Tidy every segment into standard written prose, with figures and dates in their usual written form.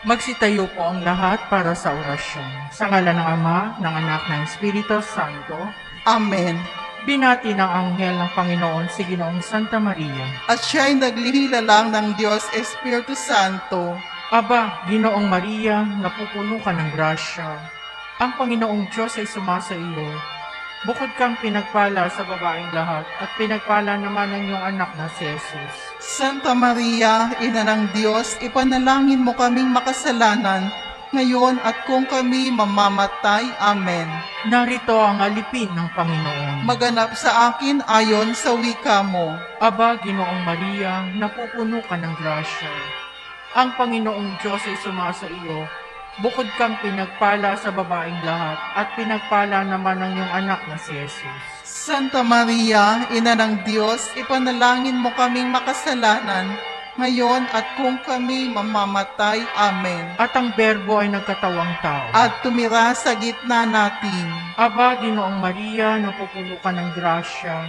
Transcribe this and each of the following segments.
Magsitayo po ang lahat para sa orasyon. Sa ngala ng Ama, ng Anak, ng Espiritu Santo. Amen. Binati ng anghel ng Panginoon si Ginoong Santa Maria. At siya'y naglihila ng Diyos Espiritu Santo. Aba, Ginoong Maria, napupuno ka ng grasya. Ang Panginoong Diyos ay sumasa iyo. Bukod kang pinagpala sa babaeng lahat, at pinagpala naman ang iyong anak na si Jesus. Santa Maria, Ina ng Diyos, ipanalangin mo kaming makasalanan, ngayon at kung kami mamamatay. Amen. Narito ang alipin ng Panginoon. Maganap sa akin ayon sa wika mo. Aba, Ginoong Maria, napupuno ka ng grasya. Ang Panginoong Diyos ay sumasa iyo. Bukod kang pinagpala sa babaeng lahat, at pinagpala naman ang iyong anak na si Jesus. Santa Maria, Ina ng Diyos, ipanalangin mo kaming makasalanan, ngayon at kung kami mamamatay. Amen. At ang Berbo ay nagkatawang tao. At tumira sa gitna natin. Aba, Ginoong Maria, napupuno ka ng grasya.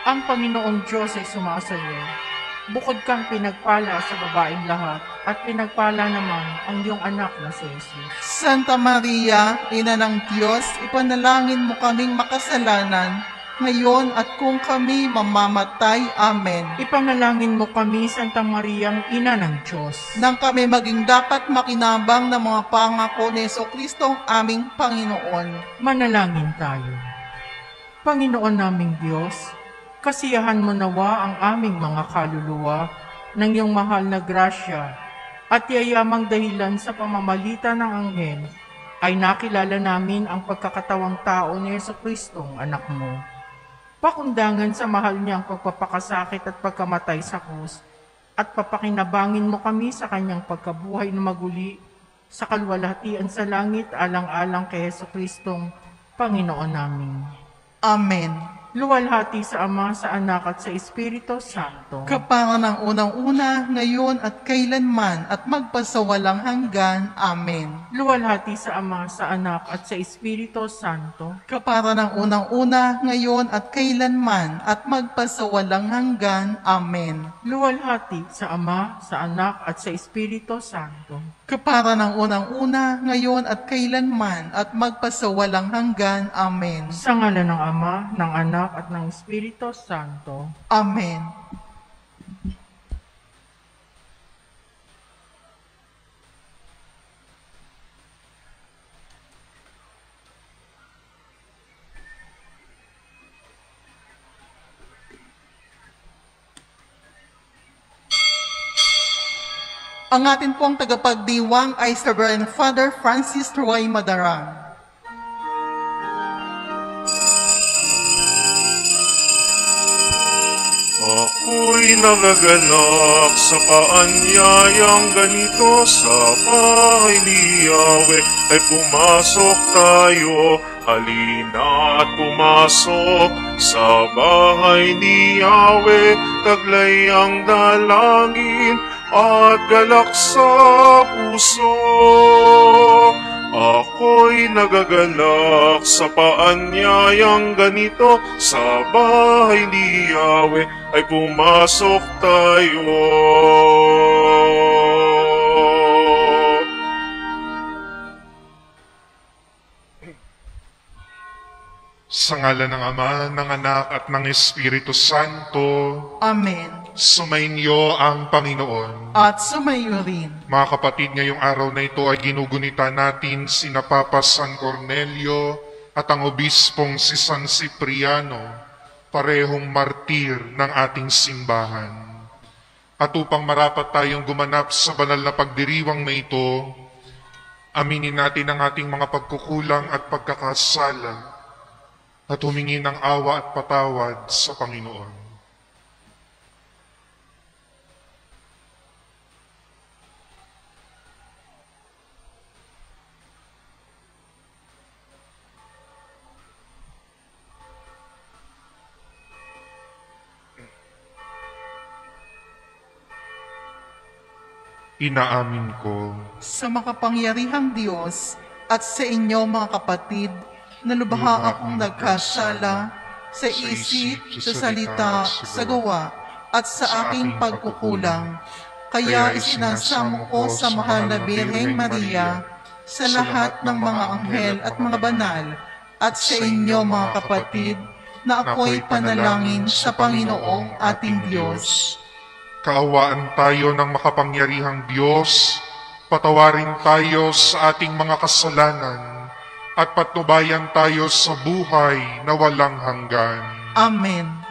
Ang Panginoong Diyos ay sumasa iyo. Bukod kang pinagpala sa babaeng lahat, at pinagpala naman ang iyong anak na si Jesus. Santa Maria, Ina ng Diyos, ipanalangin mo kaming makasalanan, ngayon at kung kami mamamatay. Amen. Ipanalangin mo kami, Santa Mariang Ina ng Diyos, Nang kami maging dapat makinabang ng mga pangako ni Jesucristo ang aming Panginoon. manalangin tayo. Panginoon naming Diyos, kasiyahan mo nawa ang aming mga kaluluwa ng iyong mahal na grasya, at yayamang dahilan sa pamamagitan ng anghel ay nakilala namin ang pagkakatawang tao ni Jesucristong anak mo. Pakundangan sa mahal niyang pagpapakasakit at pagkamatay sa krus, at papakinabangin mo kami sa kanyang pagkabuhay na maguli sa kalwalhatian sa langit alang-alang kay Jesucristong Panginoon namin. Amen. Luwalhati sa Ama, sa Anak at sa Espiritu Santo. Kapara ng unang-una, ngayon at kailanman, at magpasawalang hanggan. Amen. Luwalhati sa Ama, sa Anak at sa Espiritu Santo. Kapara ng unang-una, ngayon at kailanman, at magpasawalang hanggan. Amen. Luwalhati sa Ama, sa Anak at sa Espiritu Santo. Kapara ng unang-una, ngayon at kailanman, at magpasawalang hanggan. Amen. Sa ngalan ng Ama, ng Anak at ng Espiritu Santo. Amen. Ang atin pong tagapagdiwang ay Sir Reverend Father Francis Roy Madarang. Ako'y nagagalak sa paanyayang ganito, sa bahay ni Yahweh ay pumasok tayo. Halina at pumasok sa bahay ni Yahweh, taglay ang dalangin at galak sa puso. Ako'y nagagalak sa paanyayang ganito, sa bahay ni Yahweh ay pumasok tayo. Sa ngalan ng Ama, ng Anak at ng Espiritu Santo, Amen. sumainyo ang Panginoon. At sumayo rin. Mga kapatid, ngayong araw na ito ay ginugunita natin sina Papa San Cornelio at ang Obispong si San Cipriano, parehong martir ng ating simbahan. At upang marapat tayong gumanap sa banal na pagdiriwang na ito, aminin natin ang ating mga pagkukulang at pagkakasala at humingi ng awa at patawad sa Panginoon. Inaamin ko Sa makapangyarihang Diyos at sa inyo mga kapatid, na lubha akong nagkasala sa isip, sa salita, sa gawa, at sa aking pagkukulang. Kaya isinasamo ko sa mahal na Birheng Maria, sa lahat ng mga anghel at mga banal, at sa inyo mga kapatid, na ako'y panalangin sa Panginoong ating Diyos. Kaawaan tayo ng makapangyarihang Diyos, patawarin tayo sa ating mga kasalanan, at patnubayan tayo sa buhay na walang hanggan. Amen.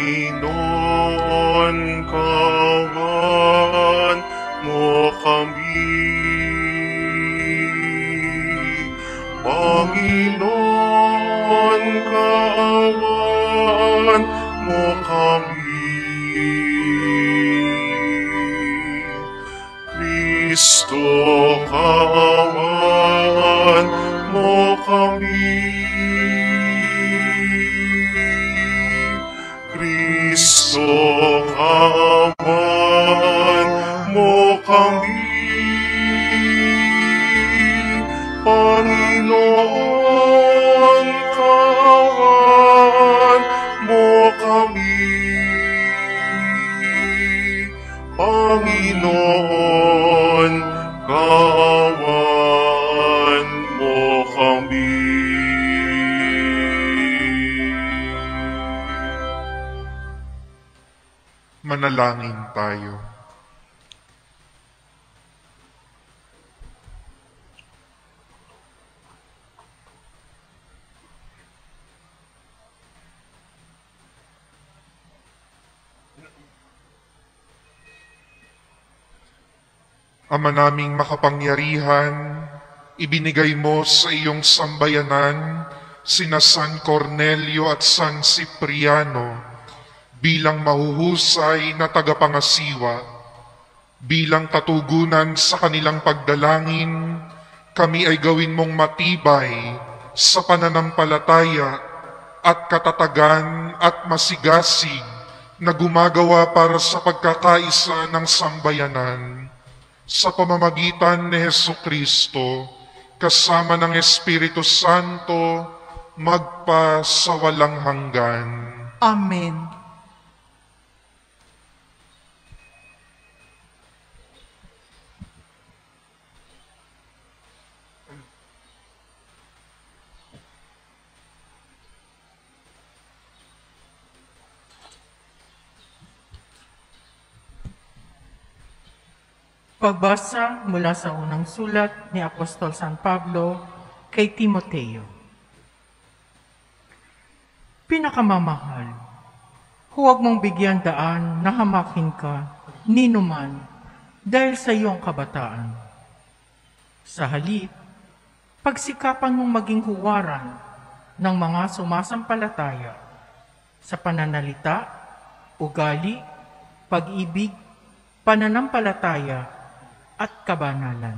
Panginoon, kawan mo kami. Panginoon, kawan mo kami. Kristo, kawan mo kami. Kristo, kawan mo kami. Panginoon, kawan mo kami. Panginoon, kawan mo kami. Manalangin tayo. Ama naming makapangyarihan, ibinigay mo sa iyong sambayanan sina San Cornelio at San Cipriano bilang mahuhusay na tagapangasiwa. Bilang katugunan sa kanilang pagdalangin, kami ay gawin mong matibay sa pananampalataya at katatagan at masigasig na gumagawa para sa pagkakaisa ng sambayanan. Sa pamamagitan ni Hesukristo, kasama ng Espiritu Santo, magpa sa walang hanggan. Amen. Pagbasa mula sa unang sulat ni Apostol San Pablo kay Timoteo. Pinakamamahal, huwag mong bigyan daan na hamakin ka ni numan dahil sa iyong kabataan. Sa halip, pagsikapan mong maging huwaran ng mga sumasampalataya sa pananalita, ugali, pag-ibig, pananampalataya, at kabanalan.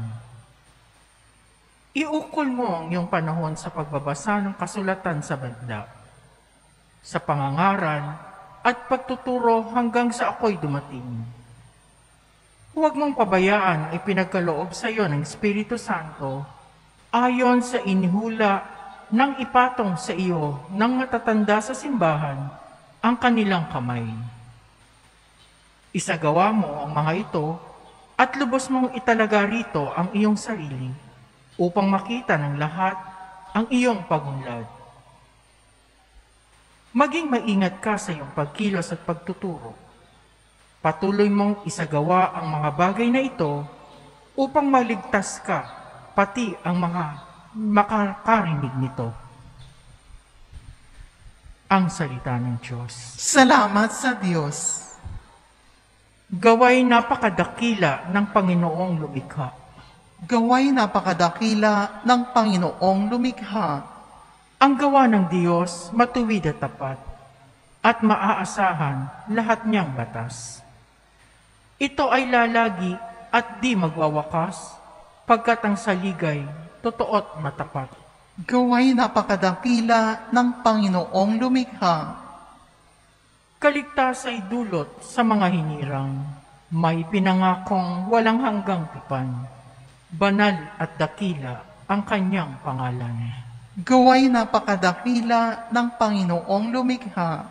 Iukol mo ang iyong panahon sa pagbabasa ng kasulatan sa Biblia, sa pangangaral at pagtuturo hanggang sa ako'y dumating. Huwag mong pabayaan ang ipinagkaloob sa iyo ng Espiritu Santo ayon sa inihula ng ipatong sa iyo ng matatanda sa simbahan ang kanilang kamay. Isagawa mo ang mga ito at lubos mong italaga rito ang iyong sarili upang makita ng lahat ang iyong pagunlad. Maging maingat ka sa iyong pagkilos at pagtuturo. Patuloy mong isagawa ang mga bagay na ito upang maligtas ka, pati ang mga makakarinig nito. Ang salita ng Diyos. Salamat sa Diyos. Gaway napakadakila ng Panginoong lumikha. Gaway napakadakila ng Panginoong lumikha. Ang gawa ng Diyos matuwid at tapat, at maaasahan lahat niyang batas. Ito ay lalagi at di magwawakas, pagkat ang saligay totoo't matapat. Gaway napakadakila ng Panginoong lumikha. Kaligtas ay dulot sa mga hinirang, may pinangakong walang hanggang tipan. Banal at dakila ang kanyang pangalan. Gaway napakadakila ng Panginoong lumikha.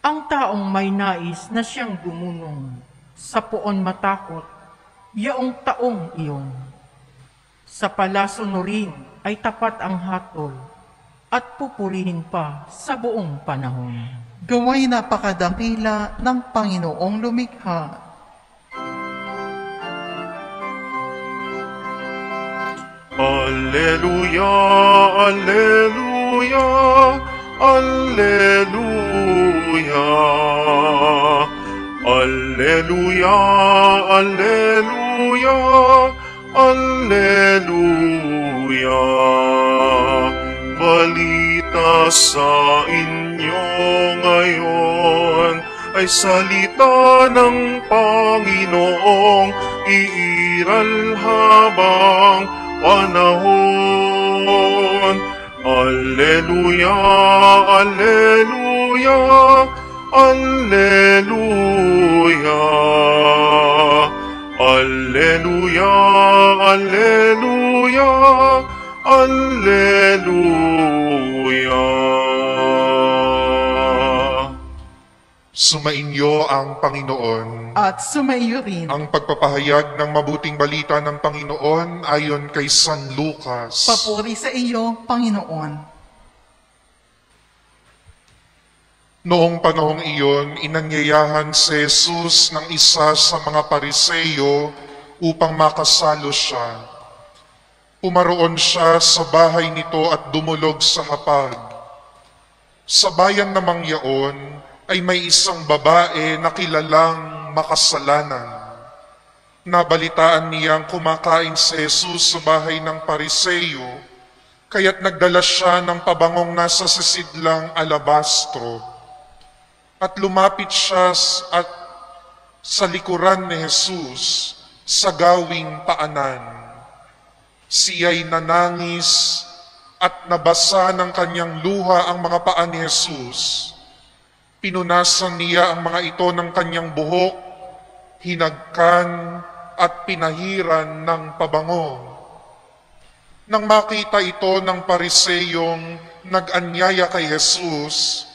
Ang taong may nais na siyang gumunong sa poon matakot, yaong taong iyon. Sa palasunurin ay tapat ang hatol at pupurihin pa sa buong panahon. Gaway napakadakila ng Panginoong lumikha. Alleluia, Alleluia, Alleluia. Alleluia, Alleluia, Alleluia. Balita sa inyo ngayon ay salita ng Panginoong iiral habang panahon. Alleluia, Alleluia, Alleluia. Alleluia, Alleluia, Alleluia. Sumainyo ang Panginoon. At sumaiyo rin. Ang pagpapahayag ng mabuting balita ng Panginoon ayon kay San Lucas. Papuri sa iyo, Panginoon. Noong panahong iyon, inanyayahan si Jesus ng isa sa mga Pariseyo upang makasalo siya. Pumaroon siya sa bahay nito at dumulog sa hapag. Sa bayan namang yaon ay may isang babae na kilalang makasalanan. Nabalitaan niyang kumakain si Jesus sa bahay ng Pariseyo, kaya't nagdala siya ng pabangong nasa sisidlang alabastro. At lumapit siya at sa likuran ni Jesus sa gawing paanan. Siya'y nanangis at nabasa ng kanyang luha ang mga paa ni Jesus. Pinunasan niya ang mga ito ng kanyang buhok, hinagkan at pinahiran ng pabango. Nang makita ito ng Pariseyong nag-anyaya kay Jesus,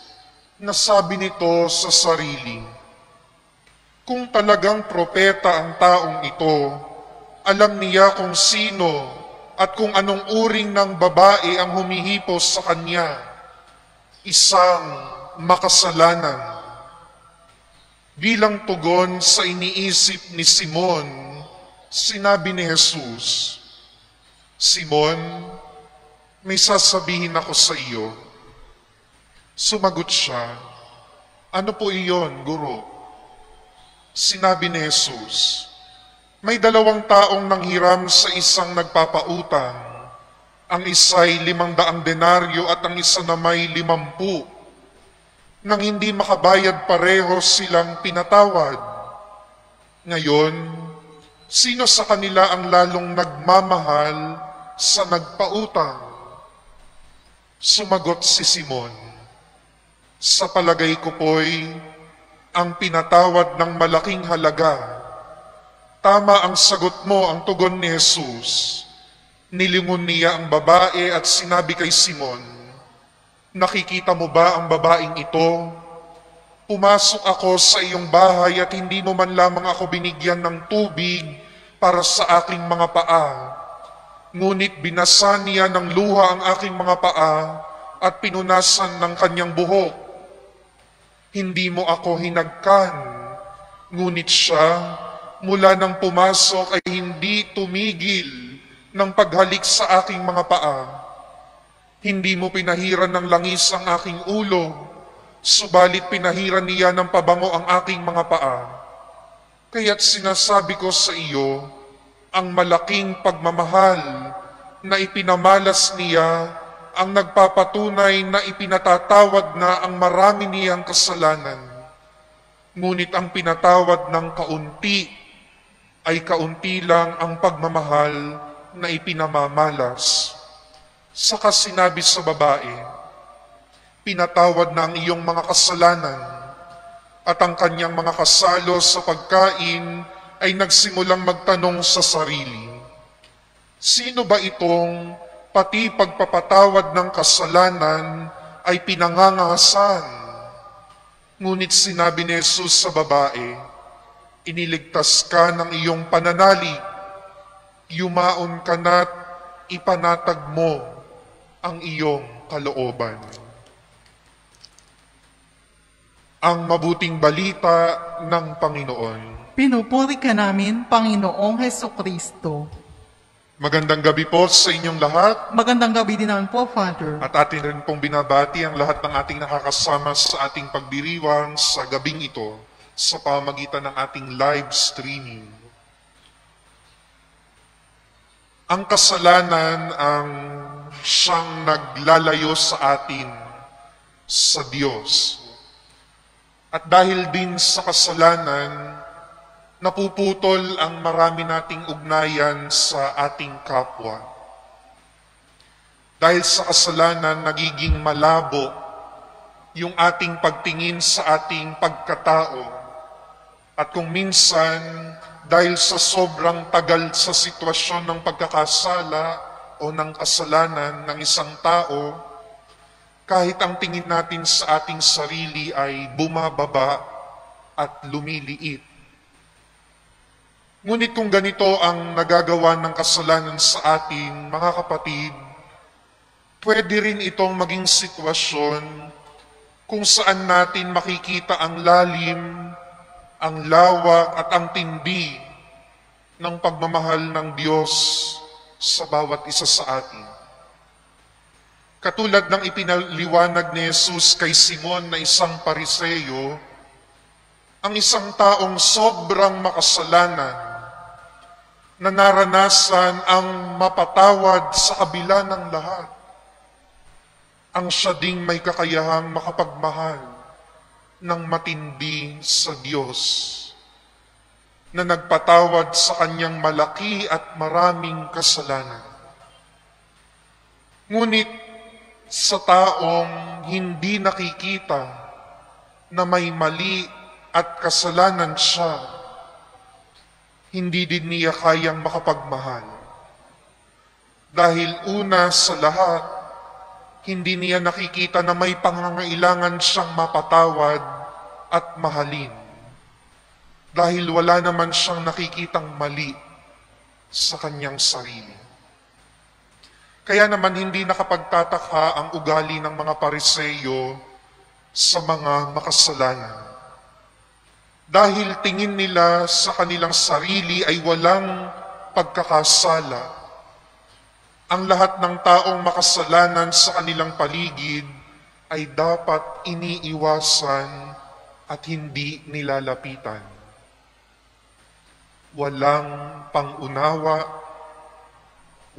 nasabi nito sa sarili, kung talagang propeta ang taong ito, alam niya kung sino at kung anong uring ng babae ang humihipos sa kanya, isang makasalanan. Bilang tugon sa iniisip ni Simon, sinabi ni Jesus, Simon, may sasabihin ako sa iyo. Sumagot siya, ano po iyon, Guro? Sinabi ni Jesus, may 2 taong nanghiram sa isang nagpapautang. Ang isa'y 500 denaryo at ang isa na may 50. Nang hindi makabayad pareho silang pinatawad. Ngayon, sino sa kanila ang lalong nagmamahal sa nagpautang? Sumagot si Simon, sa palagay ko po'y ang pinatawad ng malaking halaga. Tama ang sagot mo, ang tugon ni Jesus. Nilingon niya ang babae at sinabi kay Simon, nakikita mo ba ang babaeng ito? Pumasok ako sa iyong bahay at hindi mo man lamang ako binigyan ng tubig para sa aking mga paa. Ngunit binasa niya ng luha ang aking mga paa at pinunasan ng kanyang buhok. Hindi mo ako hinagkan, ngunit siya mula nang pumasok ay hindi tumigil ng paghalik sa aking mga paa. Hindi mo pinahiran ng langis ang aking ulo, subalit pinahiran niya ng pabango ang aking mga paa. Kaya't sinasabi ko sa iyo, ang malaking pagmamahal na ipinamalas niya ang nagpapatunay na ipinatatawad na ang marami niyang kasalanan. Ngunit ang pinatawad ng kaunti ay kaunti lang ang pagmamahal na ipinamamalas. Saka sinabi sa babae, pinatawad na ang iyong mga kasalanan, at ang kanyang mga kasalo sa pagkain ay nagsimulang magtanong sa sarili, Sino ba itong pati pagpapatawad ng kasalanan ay pinangangasan? Ngunit sinabi ni Jesus sa babae, iniligtas ka ng iyong pananalig, yumaon ka na't ipanatag mo ang iyong kalooban. Ang mabuting balita ng Panginoon. Pinupuri ka namin, Panginoong Hesukristo. Magandang gabi po sa inyong lahat. Magandang gabi din naman po, Father. At atin rin pong binabati ang lahat ng ating nakakasama sa ating pagdiriwang sa gabing ito sa pamamagitan ng ating live streaming. Ang kasalanan ang siyang naglalayo sa atin sa Diyos. At dahil din sa kasalanan, napuputol ang marami nating ugnayan sa ating kapwa. Dahil sa kasalanan, nagiging malabo yung ating pagtingin sa ating pagkatao. At kung minsan, dahil sa sobrang tagal sa sitwasyon ng pagkakasala o ng kasalanan ng isang tao, kahit ang tingin natin sa ating sarili ay bumababa at lumiliit. Ngunit kung ganito ang nagagawa ng kasalanan sa atin, mga kapatid, pwede rin itong maging sitwasyon kung saan natin makikita ang lalim, ang lawak at ang tindi ng pagmamahal ng Diyos sa bawat isa sa atin. Katulad ng ipinaliwanag ni Jesus kay Simon na isang Pariseo, ang isang taong sobrang makasalanan na naranasan ang mapatawad sa kabila ng lahat. Ang siya ding may kakayahang makapagmahal ng matindi sa Diyos na nagpatawad sa kanyang malaki at maraming kasalanan. Ngunit sa taong hindi nakikita na may mali at kasalanan siya, hindi din niya kayang makapagmahal. Dahil una sa lahat, hindi niya nakikita na may pangangailangan siyang mapatawad at mahalin. Dahil wala naman siyang nakikitang mali sa kanyang sarili. Kaya naman hindi nakapagtataka ang ugali ng mga Pariseo sa mga makasalanan. Dahil tingin nila sa kanilang sarili ay walang pagkakasala. Ang lahat ng taong makasalanan sa kanilang paligid ay dapat iniiwasan at hindi nilalapitan. Walang pangunawa,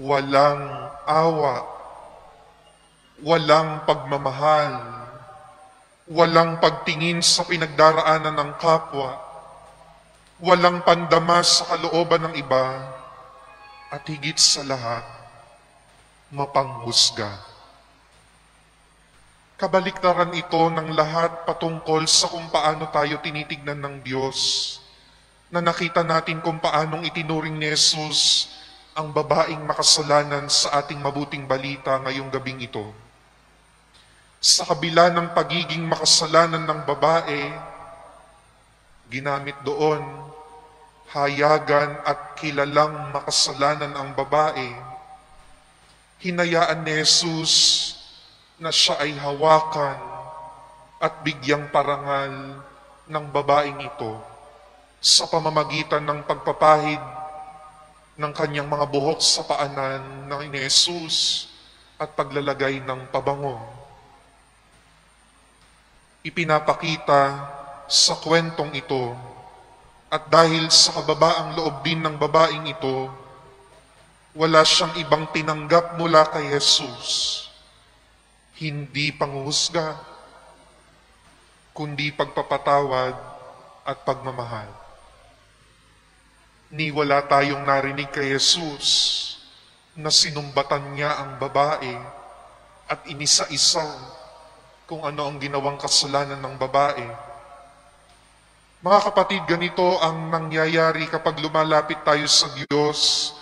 walang awa, walang pagmamahal, walang pagtingin sa pinagdaraanan ng kapwa, walang pandama sa kalooban ng iba, at higit sa lahat, mapanghusga. Kabaliktaran ito ng lahat patungkol sa kung paano tayo tinitignan ng Diyos, na nakita natin kung paanong itinuring ni Jesus ang babaeng makasalanan sa ating mabuting balita ngayong gabing ito. Sa kabila ng pagiging makasalanan ng babae, ginamit doon hayagan at kilalang makasalanan ang babae. Hinayaan ni Jesus na siya ay hawakan at bigyang parangal ng babaeng ito sa pamamagitan ng pagpapahid ng kanyang mga buhok sa paanan ng ni Jesus at paglalagay ng pabango. Ipinapakita sa kwentong ito at dahil sa kababaang loob din ng babaeng ito, wala siyang ibang tinanggap mula kay Jesus. Hindi panghuhusga, kundi pagpapatawad at pagmamahal. Ni wala tayong narinig kay Jesus na sinumbatan niya ang babae at inisa-isa kung ano ang ginawang kasalanan ng babae. Mga kapatid, ganito ang nangyayari kapag lumalapit tayo sa Diyos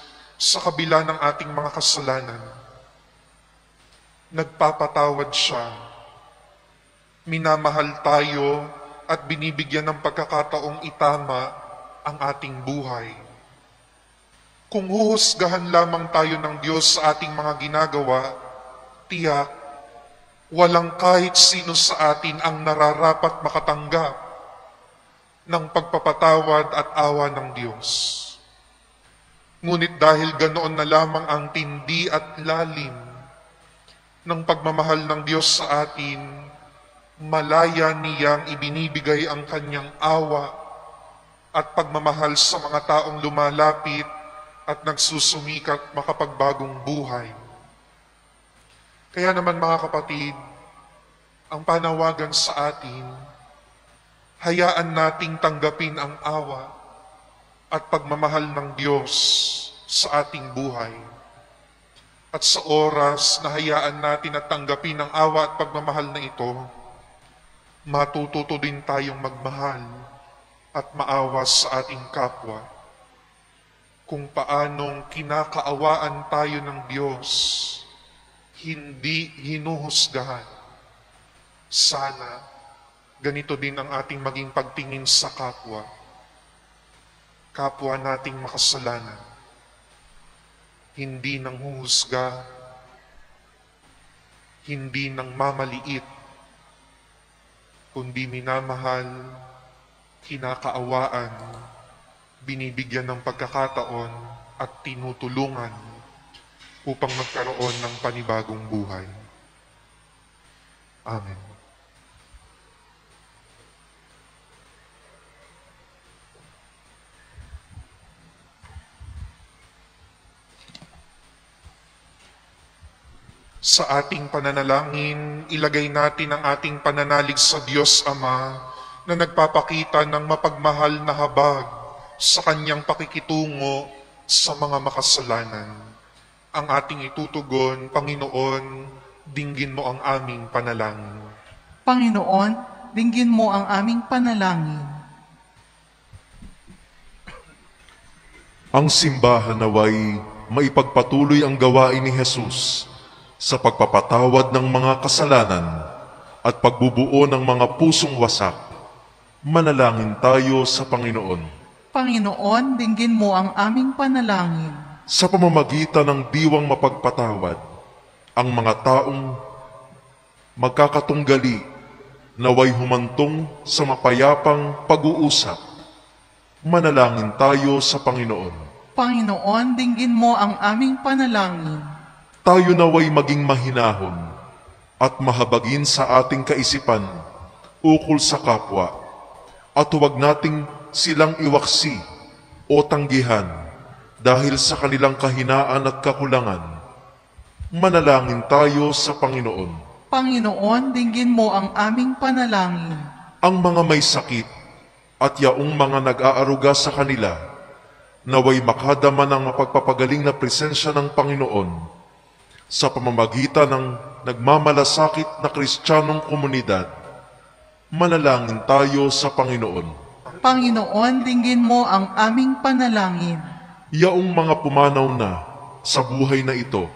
sa kabila ng ating mga kasalanan. Nagpapatawad siya. Minamahal tayo at binibigyan ng pagkakataong itama ang ating buhay. Kung huhusgahan lamang tayo ng Diyos sa ating mga ginagawa, tiyak, walang kahit sino sa atin ang nararapat makatanggap ng pagpapatawad at awa ng Diyos. Ngunit dahil ganoon na lamang ang tindi at lalim ng pagmamahal ng Diyos sa atin, malaya niyang ibinibigay ang kanyang awa at pagmamahal sa mga taong lumalapit at nagsusumikat makapagbagong buhay. Kaya naman mga kapatid, ang panawagan sa atin, hayaan nating tanggapin ang awa at pagmamahal ng Diyos sa ating buhay. At sa oras na hayaan natin at tanggapin ang awa at pagmamahal na ito, matututo din tayong magmahal at maawa sa ating kapwa. Kung paanong kinakaawaan tayo ng Diyos, hindi hinuhusgahan. Sana ganito din ang ating maging pagtingin sa kapwa. Kapwa nating makasalanan. Hindi nang huhusga, hindi nang mamaliit, kundi minamahal, kinakaawaan, binibigyan ng pagkakataon at tinutulungan upang magkaroon ng panibagong buhay. Amen. Sa ating pananalangin, ilagay natin ang ating pananalig sa Diyos Ama na nagpapakita ng mapagmahal na habag sa kanyang pakikitungo sa mga makasalanan. Ang ating itutugon, Panginoon, dinggin mo ang aming panalangin. Panginoon, dinggin mo ang aming panalangin. Ang simbahan naway maipagpatuloy ang gawain ni Jesus sa pagpapatawad ng mga kasalanan at pagbubuo ng mga pusong wasak. Manalangin tayo sa Panginoon. Panginoon, dinggin mo ang aming panalangin. Sa pamamagitan ng diwang mapagpatawad, ang mga taong magkakatunggali naway humantong sa mapayapang pag-uusap. Manalangin tayo sa Panginoon. Panginoon, dinggin mo ang aming panalangin. Tayo naway maging mahinahon at mahabagin sa ating kaisipan ukol sa kapwa at huwag nating silang iwaksi o tanggihan dahil sa kanilang kahinaan at kakulangan. Manalangin tayo sa Panginoon. Panginoon, dinggin mo ang aming panalangin. Ang mga may sakit at yaong mga nag-aaruga sa kanila naway makadama ng mapagpapagaling na presensya ng Panginoon sa pamamagitan ng nagmamalasakit na Kristiyanong komunidad. Manalangin tayo sa Panginoon. Panginoon, dinggin mo ang aming panalangin. Yaong mga pumanaw na sa buhay na ito,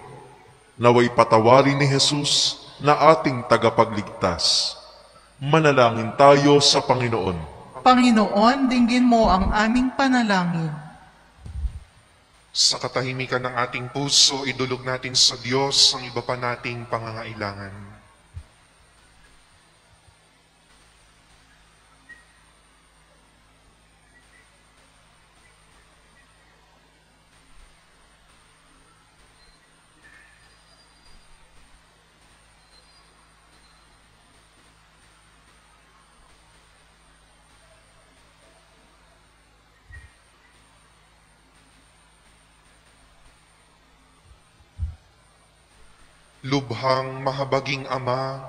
naway patawarin ni Jesus na ating tagapagligtas. Manalangin tayo sa Panginoon. Panginoon, dinggin mo ang aming panalangin. Sa katahimikan ng ating puso, idulog natin sa Diyos ang iba pa nating pangangailangan. Lubhang mahabaging Ama,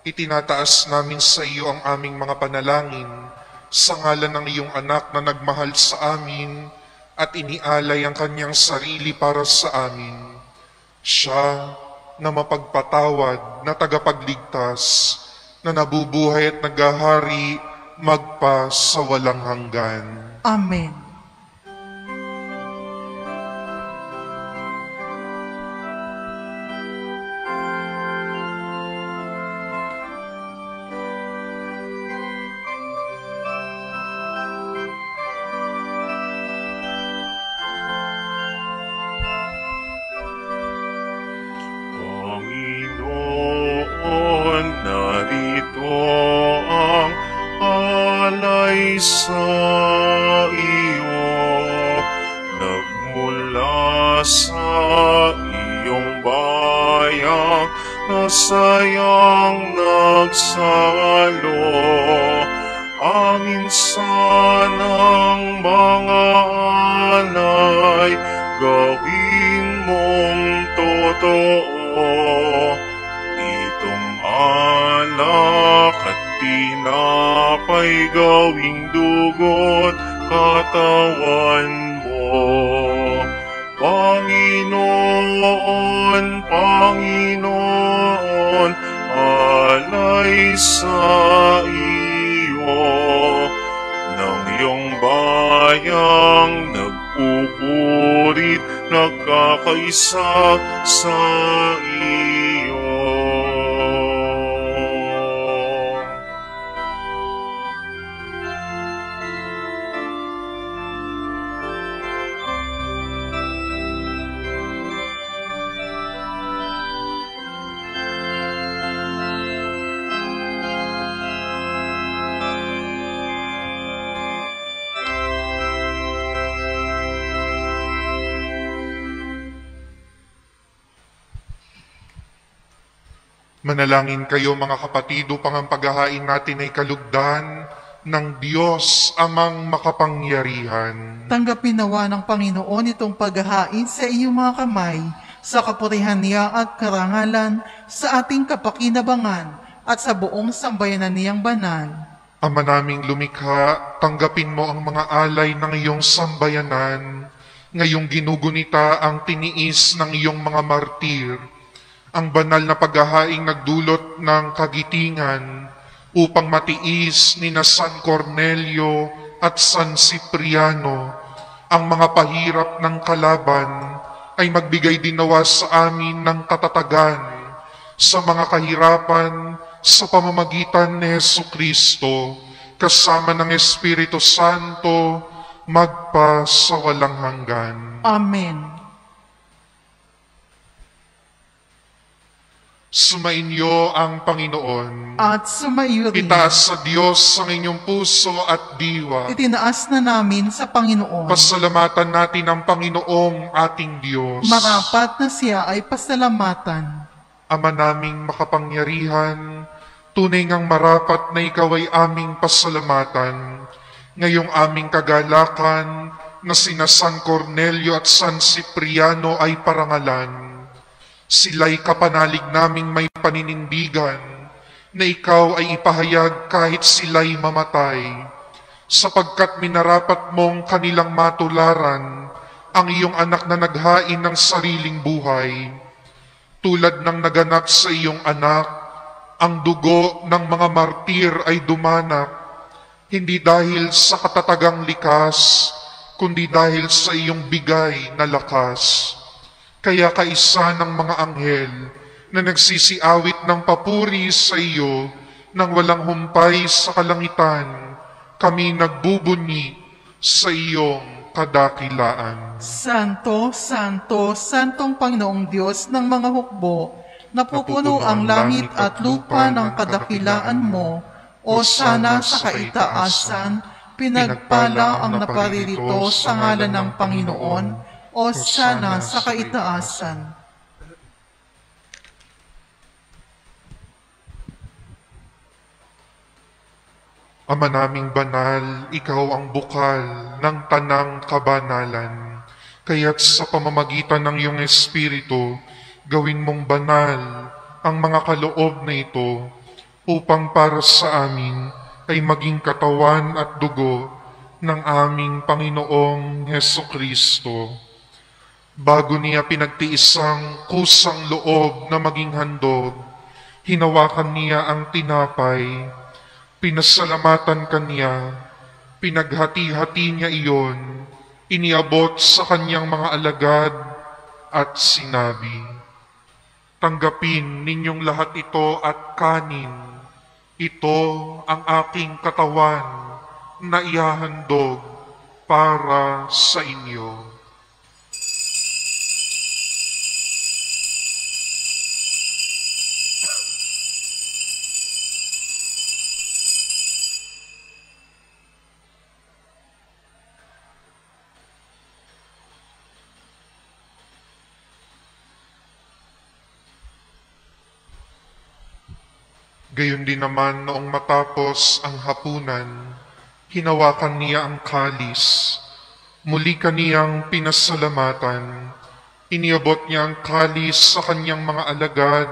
itinataas namin sa iyo ang aming mga panalangin sa ngalan ng iyong anak na nagmahal sa amin at inialay ang kanyang sarili para sa amin. Siya na mapagpatawad, na tagapagligtas, na nabubuhay at naghahari magpa sa walang hanggan. Amen. sa iyong bayang na sayang nagsalo. Amin sanang mga alay, gawin mong totoo. Itong alak at tinapay, gawing dugo't katawan mo. Panginoon, Panginoon, alay sa iyo ng iyong bayang nagpupurit, nagkakaisa sa iyo. Manalangin kayo mga kapatid upang ang paghahain natin ay kalugdan ng Diyos amang makapangyarihan. Tanggapin nawa ng Panginoon itong paghahain sa iyong mga kamay, sa kapurihan niya at karangalan, sa ating kapakinabangan at sa buong sambayanan niyang banal. Ama naming lumikha, tanggapin mo ang mga alay ng iyong sambayanan, ngayong ginugunita ang tiniis ng iyong mga martir, ang banal na paghahaing nagdulot ng kagitingan upang matiis ni na San Cornelio at San Cipriano ang mga pahirap ng kalaban, ay magbigay din nawa sa amin ng katatagan sa mga kahirapan sa pamamagitan ni Jesucristo, kasama ng Espiritu Santo, magpa sa walang hanggan. Amen. Sumainyo ang Panginoon. At sumaiyo rin. Itaas sa Diyos ang inyong puso at diwa. Itinaas na namin sa Panginoon. Pasalamatan natin ang Panginoong ating Diyos. Marapat na siya ay pasalamatan. Ama naming makapangyarihan, tunay ngang marapat na ikaw ay aming pasalamatan. Ngayong aming kagalakan na sina San Cornelio at San Cipriano ay parangalan. Sila'y kapanalig naming may paninindigan na ikaw ay ipahayag kahit sila'y mamatay, sapagkat minarapat mong kanilang matularan ang iyong anak na naghain ng sariling buhay. Tulad ng naganap sa iyong anak, ang dugo ng mga martir ay dumanak, hindi dahil sa katatagang likas, kundi dahil sa iyong bigay na lakas. Kaya kaisa ng mga anghel na nagsisiawit ng papuri sa iyo nang walang humpay sa kalangitan, kami nagbubunyi sa iyong kadakilaan. Santo, Santo, Santong Panginoong Diyos ng mga hukbo, napupuno ang langit at lupa ng kadakilaan mo, o sana sa kaitaasan, pinagpala ang naparirito sa ngalan ng Panginoon, o sana sa kaitaasan. Ama naming banal, ikaw ang bukal ng tanang kabanalan. Kaya't sa pamamagitan ng iyong Espiritu, gawin mong banal ang mga kaloob na ito upang para sa amin ay maging katawan at dugo ng aming Panginoong Hesukristo. Bago niya pinagtiisang kusang loob na maging handog, hinawakan niya ang tinapay, pinasalamatan kaniya, pinaghati-hati niya iyon, iniabot sa kanyang mga alagad at sinabi, "Tanggapin ninyong lahat ito at kanin. Ito ang aking katawan na ihahandog para sa inyo." Gayon din naman noong matapos ang hapunan, hinawakan niya ang kalis. Muli kaniyang pinasalamatan. Iniabot niya ang kalis sa kanyang mga alagad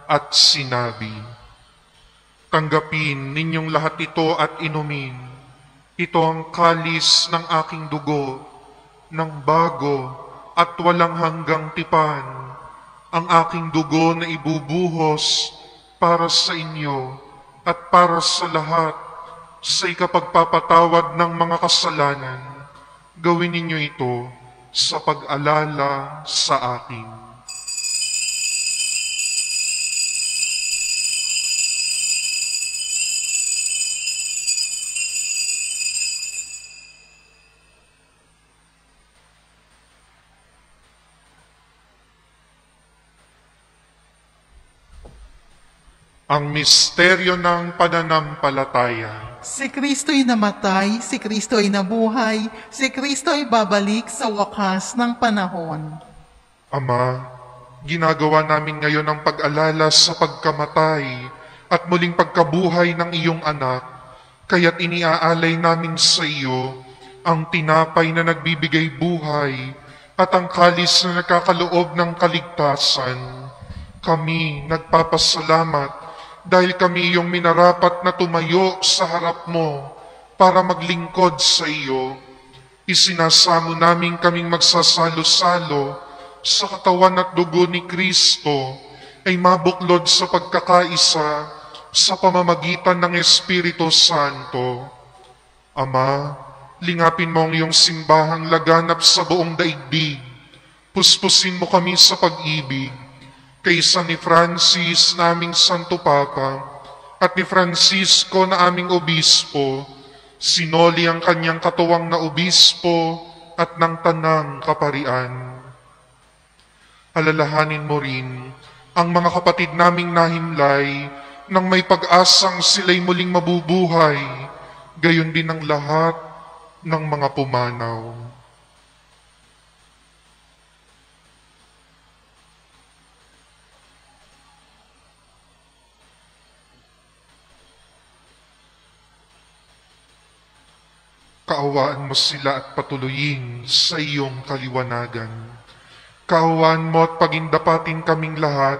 at sinabi, "Tanggapin ninyong lahat ito at inumin. Ito ang kalis ng aking dugo, ng bago at walang hanggang tipan, ang aking dugo na ibubuhos para sa inyo at para sa lahat sa ikapagpapatawad ng mga kasalanan. Gawin ninyo ito sa pag-alala sa akin." Ang misteryo ng pananampalataya. Si Kristo'y namatay, si Kristo'y nabuhay, si Kristo'y babalik sa wakas ng panahon. Ama, ginagawa namin ngayon ang pag-alala sa pagkamatay at muling pagkabuhay ng iyong anak, kaya't iniaalay namin sa iyo ang tinapay na nagbibigay buhay at ang kalis na nagkakaloob ng kaligtasan. Kami nagpapasalamat dahil kami iyong minarapat na tumayo sa harap mo para maglingkod sa iyo. Isinasamo namin kaming magsasalo-salo sa katawan at dugo ni Kristo ay mabuklod sa pagkakaisa sa pamamagitan ng Espiritu Santo. Ama, lingapin mo ang iyong simbahang laganap sa buong daigdig. Puspusin mo kami sa pag-ibig kaysa ni Francis naming Santo Papa at ni Francisco na aming Obispo, sinoli ang kanyang katuwang na Obispo at ng Tanang Kaparian. Alalahanin mo rin ang mga kapatid naming nahimlay nang may pag-asang sila'y muling mabubuhay, gayon din ang lahat ng mga pumanaw. Kaawaan mo sila at patuloyin sa iyong kaliwanagan. Kaawaan mo at pagindapatin kaming lahat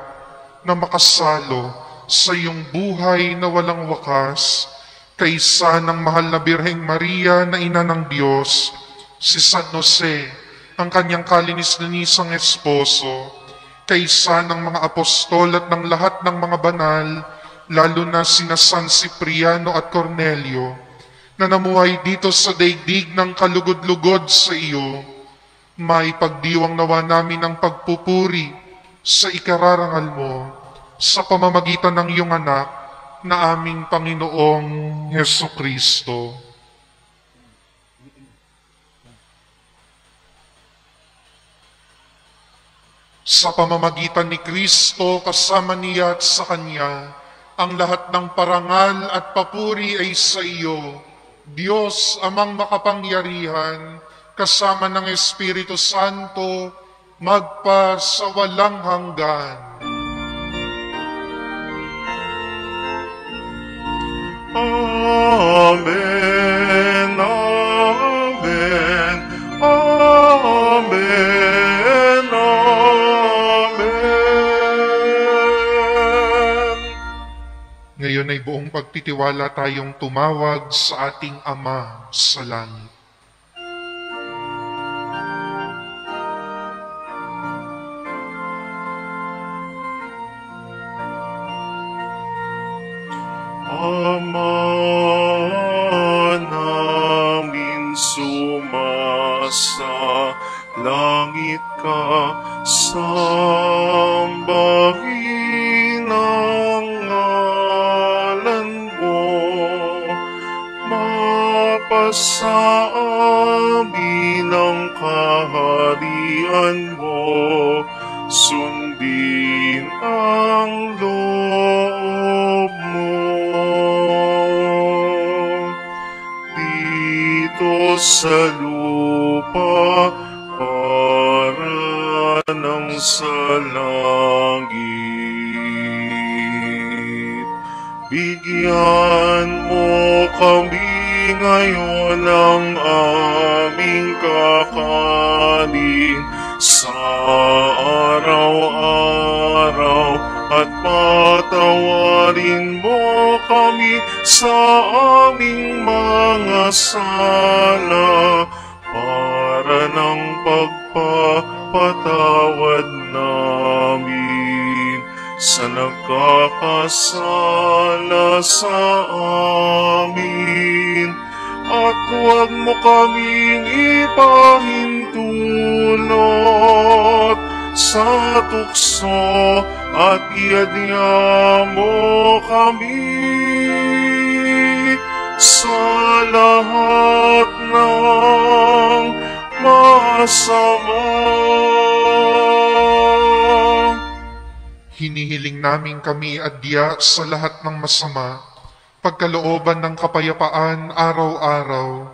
na makasalo sa iyong buhay na walang wakas, kaysa ng mahal na Birheng Maria na ina ng Diyos, si San Jose, ang kanyang kalinis-linisang esposo, kaysa ng mga apostol at ng lahat ng mga banal, lalo na sina San Cipriano at Cornelio, na namuhay dito sa daigdig ng kalugod-lugod sa iyo. Maipagdiwang nawa namin ang pagpupuri sa ikararangal mo sa pamamagitan ng iyong anak na aming Panginoong Hesukristo. Sa pamamagitan ni Kristo, kasama niya at sa Kanya, ang lahat ng parangal at papuri ay sa iyo, Diyos amang makapangyarihan, kasama ng Espiritu Santo, magpa sa walang hanggan. Amen, Amen, Amen, Amen. Ngayon ay buong pagtitiwala tayong tumawag sa ating Ama sa langit. Ama namin, sumasa langit ka, sambahin ang ngalan mo, mapasa amin ang kaharian mo, sundin ang loob mo. Dito sa lupa, para ng sa langit. Bigyan mo kami ngayon ng aming kakanin sa araw-araw at patawarin mo kami sa aming mga sala para ng pagpapatawad namin sa nagkakasala sa amin. At huwag mo kaming ipahintulot sa tukso at iadya mo kami sa lahat ng masama. Hinihiling namin kami adya sa lahat ng masama, pagkalooban ng kapayapaan araw-araw,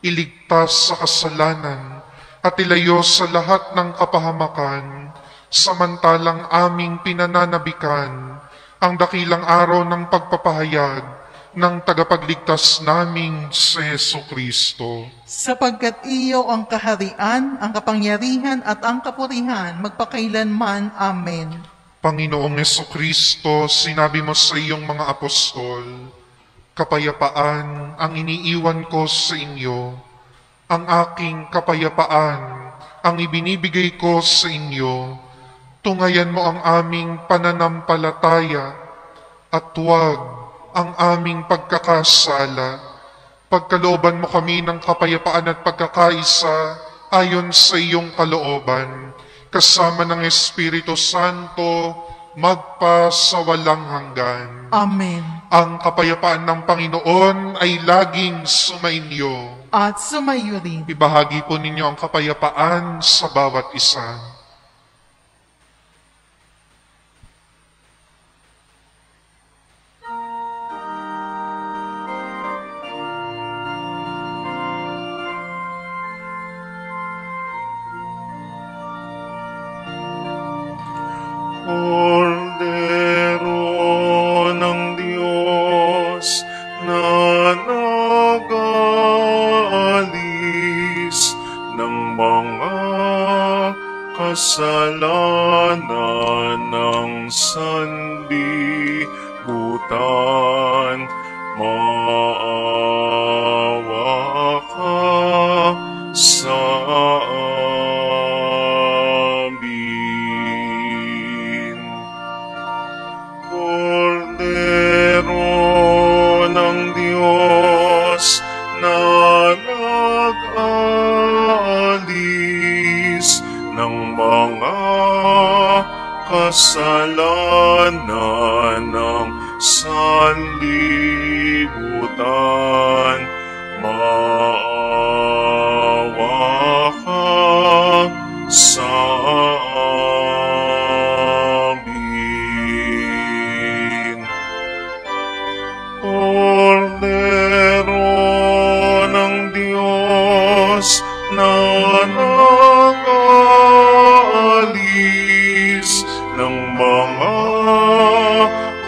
iligtas sa kasalanan, at ilayo sa lahat ng kapahamakan, samantalang aming pinananabikan ang dakilang araw ng pagpapahayag ng tagapagligtas naming si Jesucristo. Sapagkat iyo ang kaharian, ang kapangyarihan at ang kapurihan magpakailanman. Amen. Panginoong Jesucristo, sinabi mo sa iyong mga apostol, kapayapaan ang iniiwan ko sa inyo, ang aking kapayapaan ang ibinibigay ko sa inyo. Tungayan mo ang aming pananampalataya at huwag ang aming pagkakasala. Pagkalooban mo kami ng kapayapaan at pagkakaisa ayon sa iyong kalooban, kasama ng Espiritu Santo, magpa sa walang hanggan. Amen. Ang kapayapaan ng Panginoon ay laging sumainyo. At sumayo rin. Ibahagi po ninyo ang kapayapaan sa bawat isa. Kordero ng Diyos na nag-aalis ng mga kasalanan ng sanlibutan, maawa ka sa amin. Kordero ng Diyos na nag-aalis ng mga kasalanan ng sanlibutan, maawa ka sa amin. Kordero ng Diyos na nag-aalis ng mga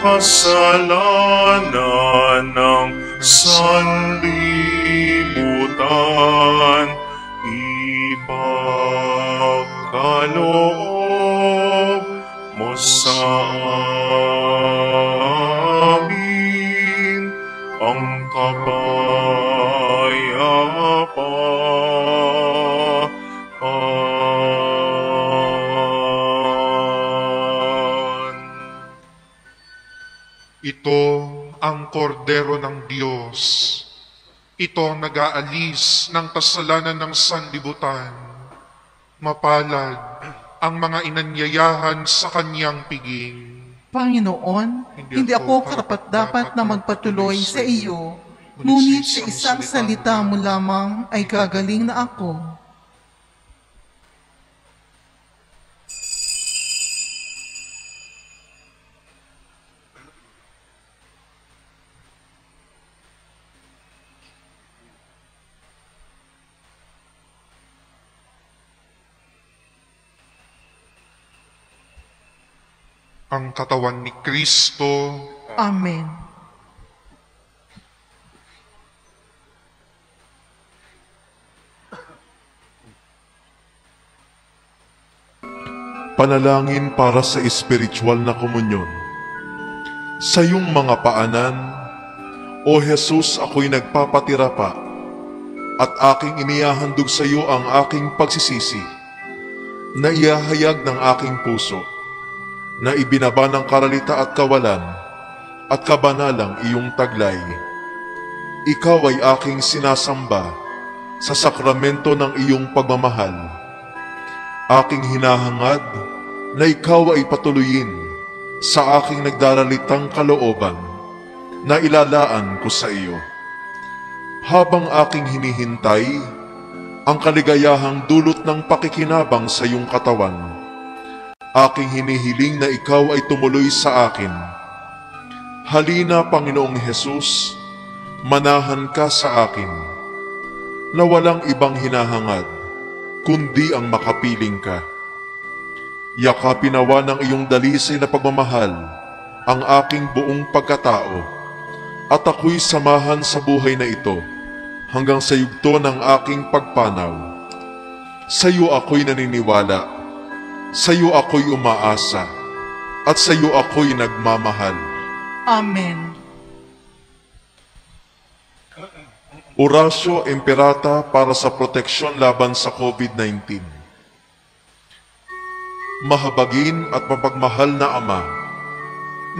kasalanan ng sanlibutan, ipagkaloob mo sa amin ang kapayapaan. Ito ang kordero ng Diyos. Ito ang nag-aalis ng kasalanan ng sanlibutan. Mapalad ang mga inanyayahan sa kanyang piging. Panginoon, hindi ako karapat-dapat na magpatuloy sa iyo, ngunit sa isang salita mo lamang ay gagaling na ako. Ang katawan ni Kristo, Amen. Panalangin para sa espiritual na komunyon. Sa iyong mga paanan, O Jesus, ako'y nagpapatira pa at aking inihahandog sa iyo ang aking pagsisisi na iahayag ng aking puso na ibinaba ng karalita at kawalan at kabanalang iyong taglay. Ikaw ay aking sinasamba sa sakramento ng iyong pagmamahal. Aking hinahangad na ikaw ay patuloyin sa aking nagdaralitang kalooban na ilalaan ko sa iyo. Habang aking hinihintay ang kaligayahang dulot ng pakikinabang sa iyong katawan, aking hinihiling na ikaw ay tumuloy sa akin. Halina, Panginoong Jesus, manahan ka sa akin, na walang ibang hinahangad, kundi ang makapiling ka. Yakapin nawa ng iyong dalisay na pagmamahal ang aking buong pagkatao, at ako'y samahan sa buhay na ito hanggang sa yugto ng aking pagpanaw. Sa iyo ako'y naniniwala, sa iyo ako'y umaasa, at sa iyo ako'y nagmamahal. Amen. Orasyo Imperata para sa proteksyon laban sa COVID-19. Mahabagin at mapagmahal na Ama,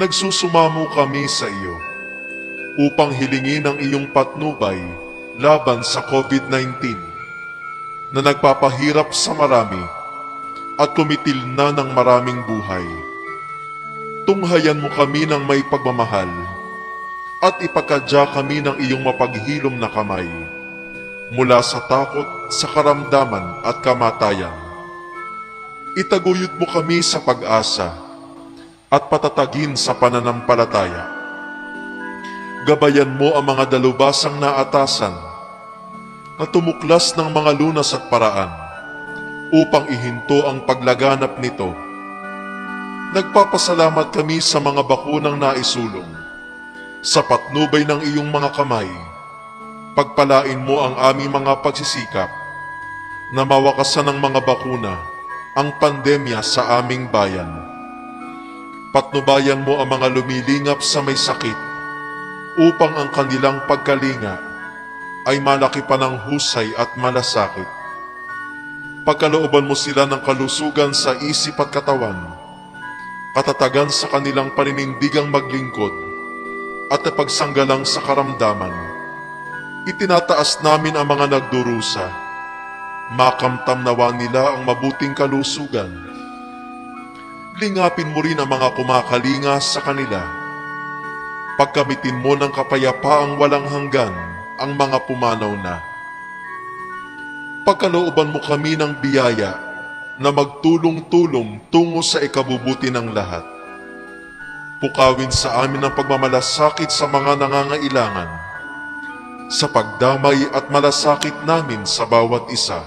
nagsusumamo kami sa iyo upang hilingin ang iyong patnubay laban sa COVID-19 na nagpapahirap sa marami at kumitil na ng maraming buhay. Tunghayan mo kami ng may pagmamahal at ipakadya kami ng iyong mapaghilom na kamay mula sa takot, sa karamdaman at kamatayan. Itaguyod mo kami sa pag-asa at patatagin sa pananampalataya. Gabayan mo ang mga dalubasang naatasan na tumuklas ng mga lunas at paraan upang ihinto ang paglaganap nito. Nagpapasalamat kami sa mga bakunang naisulong sa patnubay ng iyong mga kamay. Pagpalain mo ang aming mga pagsisikap na mawakasan ng mga bakuna ang pandemya sa aming bayan. Patnubayan mo ang mga lumilingap sa may sakit upang ang kanilang pagkalinga ay malaki pa ng husay at malasakit. Pagkalooban mo sila ng kalusugan sa isip at katawan, katatagan sa kanilang paninindigang maglingkod at napagsanggalang sa karamdaman. Itinataas namin ang mga nagdurusa. Makamtam nawa nila ang mabuting kalusugan. Lingapin mo rin ang mga kumakalinga sa kanila. Pagkamitin mo ng kapayapaang walang hanggan ang mga pumanaw na. Pagkalooban mo kami ng biyaya na magtulong-tulong tungo sa ikabubuti ng lahat. Pukawin sa amin ang pagmamalasakit sa mga nangangailangan, sa pagdamay at malasakit namin sa bawat isa.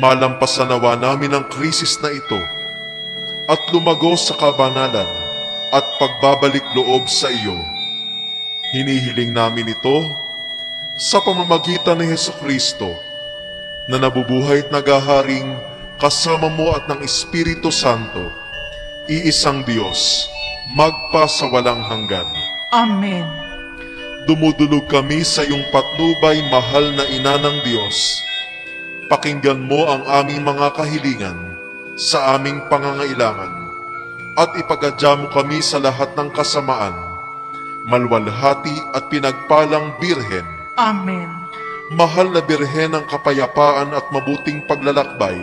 Malampasan nawa namin ang krisis na ito at lumago sa kabanalan at pagbabalik loob sa iyo. Hinihiling namin ito sa pamamagitan ni Hesukristo na nabubuhay at nagaharing kasama mo at ng Espiritu Santo, iisang Diyos, magpa sa walang hanggan. Amen. Dumudulog kami sa iyong patnubay, mahal na Ina ng Diyos. Pakinggan mo ang aming mga kahilingan sa aming pangangailangan at ipagadya mo kami sa lahat ng kasamaan, malwalhati at pinagpalang Birhen. Amen. Mahal na Birhen ng kapayapaan at mabuting paglalakbay,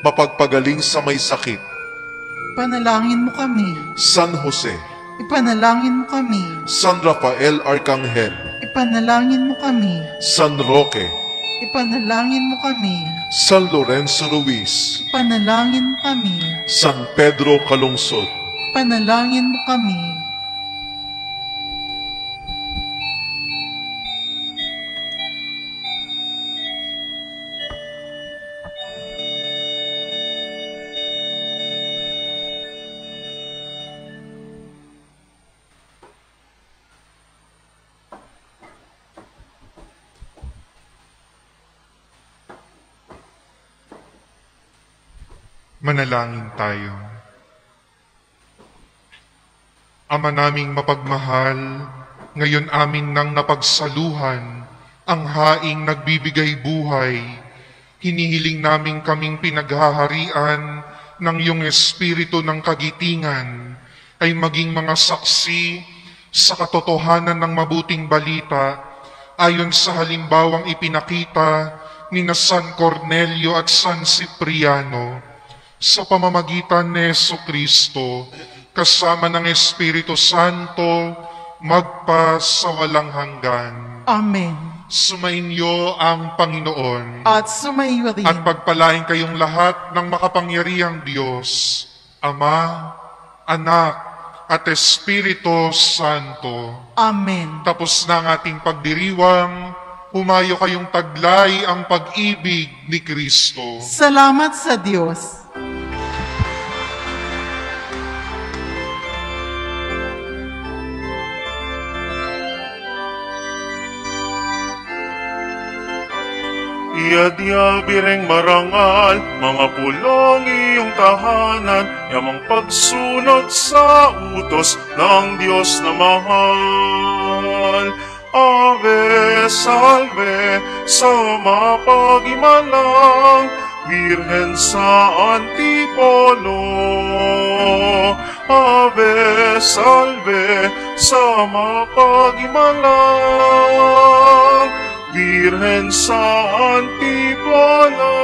mapagpagaling sa may sakit. Ipanalangin mo kami. San Jose, Ipanalangin mo kami. San Rafael Arcangel, Ipanalangin mo kami. San Roque, Ipanalangin mo kami. San Lorenzo Ruiz, Ipanalangin mo kami. San Pedro Calungsod, Ipanalangin mo kami. Manalangin tayo. Ama naming mapagmahal, ngayon amin nang napagsaluhan ang haing nagbibigay buhay. Hinihiling namin kaming pinaghaharian ng iyong espiritu ng kagitingan ay maging mga saksi sa katotohanan ng mabuting balita ayon sa halimbawang ipinakita ni San Cornelio at San Cipriano sa pamamagitan ni Jesucristo kasama ng Espiritu Santo magpa sa walang hanggan. Amen. Sumainyo ang Panginoon At sumaiyo rin. at pagpalain kayong lahat ng makapangyarihang Diyos, Ama, Anak, at Espiritu Santo. Amen. Tapos na ang ating pagdiriwang, humayo kayong taglay ang pag-ibig ni Kristo. Salamat sa Diyos. Iadya bireng marangal, mga pulong iyong tahanan, yamang pagsunod sa utos ng Diyos na mahal. Ave, salve, sa mapag-imalang, Birhen sa Antipolo. Ave, salve, sa mapag-imalang, Birhen sa Antipolo.